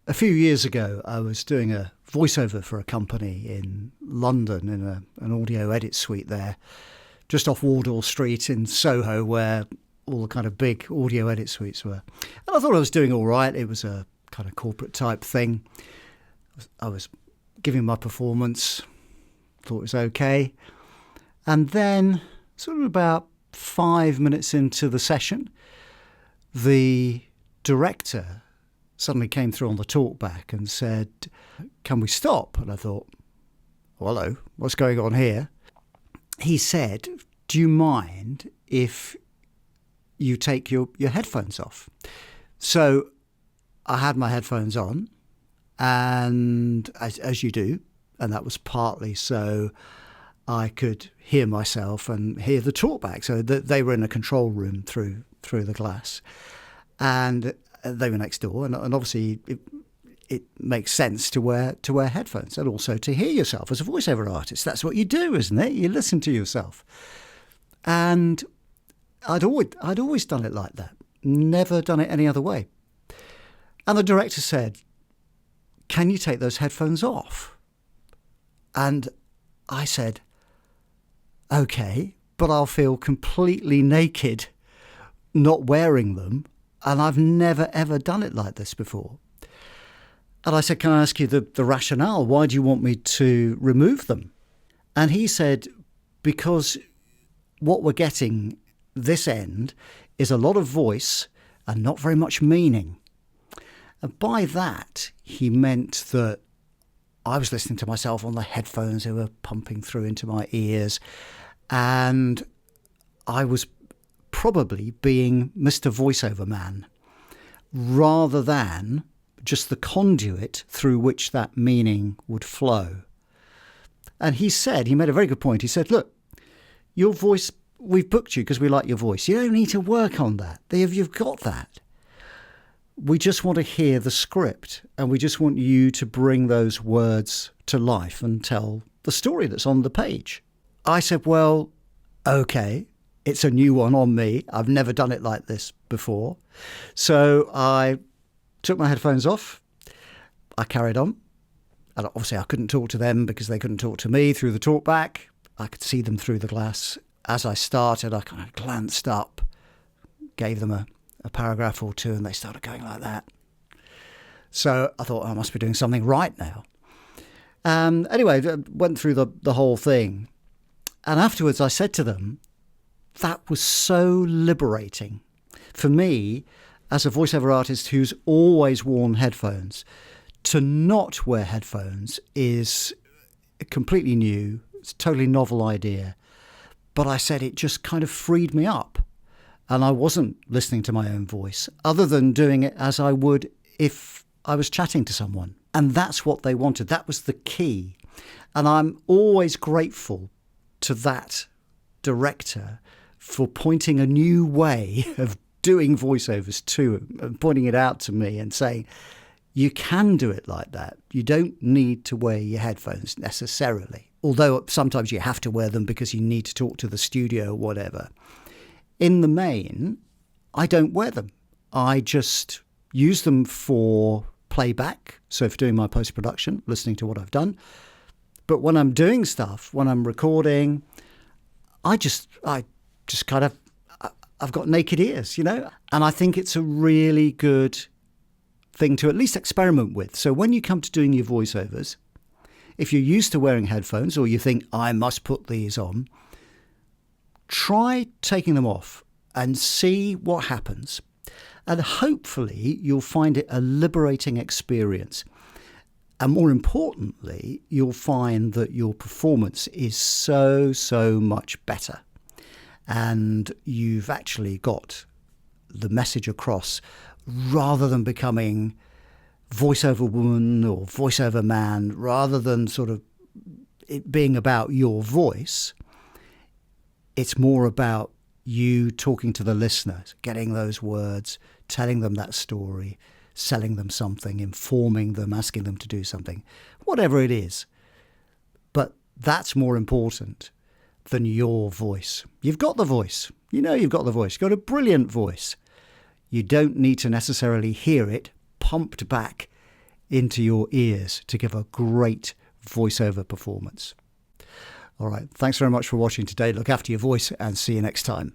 A few years ago, I was doing a voiceover for a company in London in an audio edit suite there, just off Wardour Street in Soho, where all the kind of big audio edit suites were. And I thought I was doing all right. It was a kind of corporate type thing. I was giving my performance, thought it was okay. And then, sort of about 5 minutes into the session, the director suddenly came through on the talkback and said, "Can we stop?" And I thought, hello, what's going on here? He said, "Do you mind if you take your headphones off?" So I had my headphones on, and as you do, and that was partly so I could hear myself and hear the talkback. So they were in a control room through the glass, and they were next door, and obviously it makes sense to wear headphones, and also to hear yourself as a voiceover artist. That's what you do, isn't it? You listen to yourself. And I'd always done it like that, never done it any other way. And the director said, "Can you take those headphones off?" And I said, "Okay, but I'll feel completely naked not wearing them. And I've never, ever done it like this before." And I said, "Can I ask you the rationale? Why do you want me to remove them?" And he said, "Because what we're getting this end is a lot of voice and not very much meaning." And by that, he meant that I was listening to myself on the headphones that were pumping through into my ears, and I was probably being Mr. Voiceover Man, rather than just the conduit through which that meaning would flow. And he made a very good point. He said, "Look, your voice, we've booked you because we like your voice. You don't need to work on that. You've got that. We just want to hear the script, and we just want you to bring those words to life and tell the story that's on the page." I said, "Well, okay. It's a new one on me. I've never done it like this before." So I took my headphones off. I carried on. And obviously I couldn't talk to them because they couldn't talk to me through the talkback. I could see them through the glass. As I started, I kind of glanced up, gave them a paragraph or two, and they started going like that. So I thought, I must be doing something right now. Anyway, went through the whole thing. And afterwards I said to them, that was so liberating for me as a voiceover artist who's always worn headphones. To not wear headphones is completely new. It's a totally novel idea. But I said it just kind of freed me up. And I wasn't listening to my own voice, other than doing it as I would if I was chatting to someone. And that's what they wanted. That was the key. And I'm always grateful to that director for pointing a new way of doing voiceovers to him and pointing it out to me and saying, you can do it like that. You don't need to wear your headphones necessarily, although sometimes you have to wear them because you need to talk to the studio or whatever. In the main, I don't wear them. I just use them for playback, so for doing my post-production, listening to what I've done. But when I'm doing stuff, when I'm recording, I've got naked ears, and I think it's a really good thing to at least experiment with. So when you come to doing your voiceovers, if you're used to wearing headphones or you think, I must put these on, try taking them off and see what happens. And hopefully you'll find it a liberating experience. And more importantly, you'll find that your performance is so much better. And you've actually got the message across rather than becoming voiceover woman or voiceover man, rather than sort of it being about your voice. It's more about you talking to the listeners, getting those words, telling them that story, selling them something, informing them, asking them to do something, whatever it is. But that's more important than your voice. You've got the voice. You've got the voice. You've got a brilliant voice. You don't need to necessarily hear it pumped back into your ears to give a great voiceover performance. All right, thanks very much for watching today. Look after your voice and see you next time.